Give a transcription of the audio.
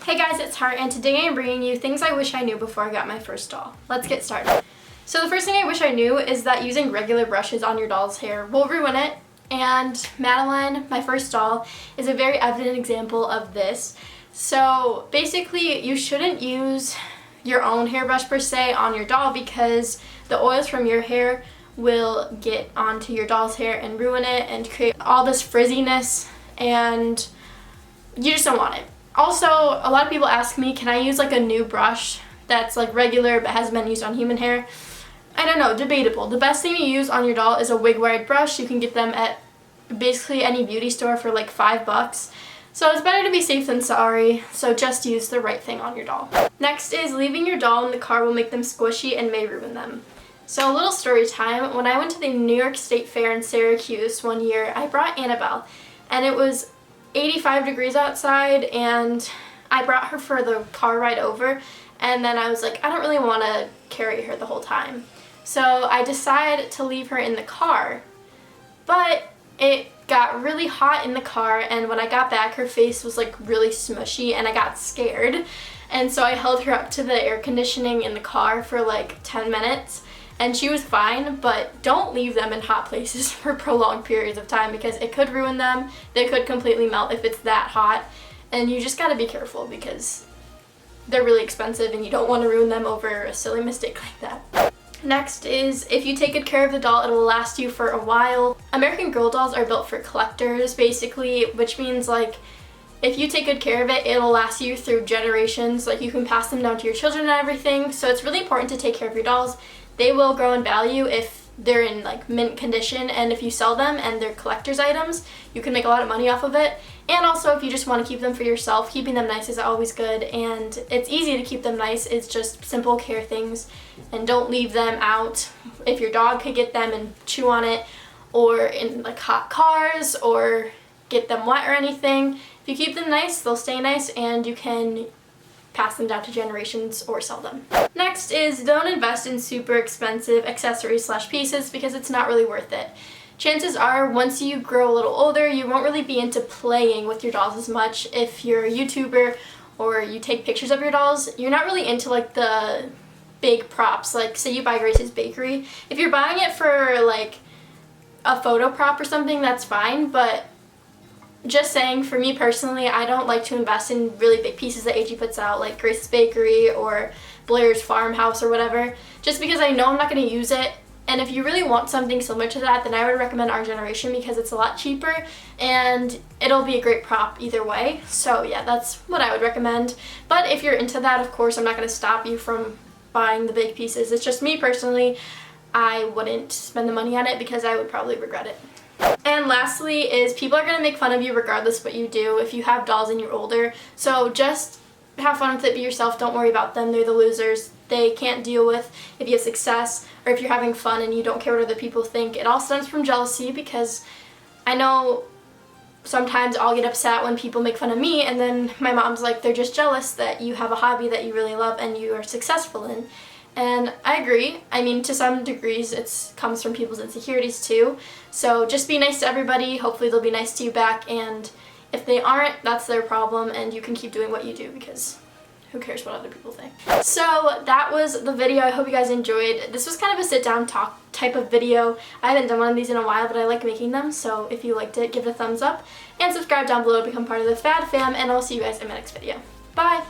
Hey guys, it's Heart, and today I'm bringing you things I wish I knew before I got my first doll. Let's get started. So the first thing I wish I knew is that using regular brushes on your doll's hair will ruin it, and Madeline, my first doll, is a very evident example of this. So basically, you shouldn't use your own hairbrush per se on your doll because the oils from your hair will get onto your doll's hair and ruin it and create all this frizziness, and you just don't want it. Also, a lot of people ask me, can I use like a new brush that's like regular but hasn't been used on human hair? I don't know, debatable. The best thing to use on your doll is a wig wide brush. You can get them at basically any beauty store for like $5. So it's better to be safe than sorry, so just use the right thing on your doll. Next is leaving your doll in the car will make them squishy and may ruin them. So a little story time. When I went to the New York State Fair in Syracuse one year, I brought Annabelle, and it was 85 degrees outside, and I brought her for the car ride over, and then I was like, I don't really want to carry her the whole time. So I decided to leave her in the car, but it got really hot in the car, and when I got back her face was like really smushy and I got scared, and so I held her up to the air conditioning in the car for like 10 minutes. And she was fine, but don't leave them in hot places for prolonged periods of time because it could ruin them. They could completely melt if it's that hot. And you just gotta be careful because they're really expensive and you don't want to ruin them over a silly mistake like that. Next is, if you take good care of the doll, it'll last you for a while. American Girl dolls are built for collectors, basically, which means like, if you take good care of it, it'll last you through generations. Like, you can pass them down to your children and everything. So it's really important to take care of your dolls. They will grow in value if they're in like mint condition, and if you sell them and they're collector's items, you can make a lot of money off of it. And also, if you just want to keep them for yourself, keeping them nice is always good, and it's easy to keep them nice. It's just simple care things, and don't leave them out. If your dog could get them and chew on it, or in like hot cars, or get them wet or anything, if you keep them nice, they'll stay nice, and you can pass them down to generations or sell them. Next is, don't invest in super expensive accessories / pieces because it's not really worth it. Chances are, once you grow a little older, you won't really be into playing with your dolls as much. If you're a YouTuber or you take pictures of your dolls, you're not really into like the big props. Like, say you buy Grace's Bakery. If you're buying it for like a photo prop or something, that's fine, but just saying, for me personally, I don't like to invest in really big pieces that AG puts out, like Grace's Bakery or Blair's Farmhouse or whatever, just because I know I'm not going to use it. And if you really want something similar to that, then I would recommend Our Generation because it's a lot cheaper and it'll be a great prop either way. So yeah, that's what I would recommend. But if you're into that, of course, I'm not going to stop you from buying the big pieces. It's just me personally, I wouldn't spend the money on it because I would probably regret it. And lastly is, people are going to make fun of you regardless what you do if you have dolls and you're older. So just have fun with it, be yourself, don't worry about them, they're the losers. They can't deal with if you have success or if you're having fun and you don't care what other people think. It all stems from jealousy, because I know sometimes I'll get upset when people make fun of me, and then my mom's like, they're just jealous that you have a hobby that you really love and you are successful in. And I agree. I mean, to some degrees, it comes from people's insecurities too. So just be nice to everybody. Hopefully they'll be nice to you back. And if they aren't, that's their problem, and you can keep doing what you do because who cares what other people think. So that was the video. I hope you guys enjoyed. This was kind of a sit-down talk type of video. I haven't done one of these in a while, but I like making them. So if you liked it, give it a thumbs up and subscribe down below to become part of the Fad Fam. And I'll see you guys in my next video. Bye!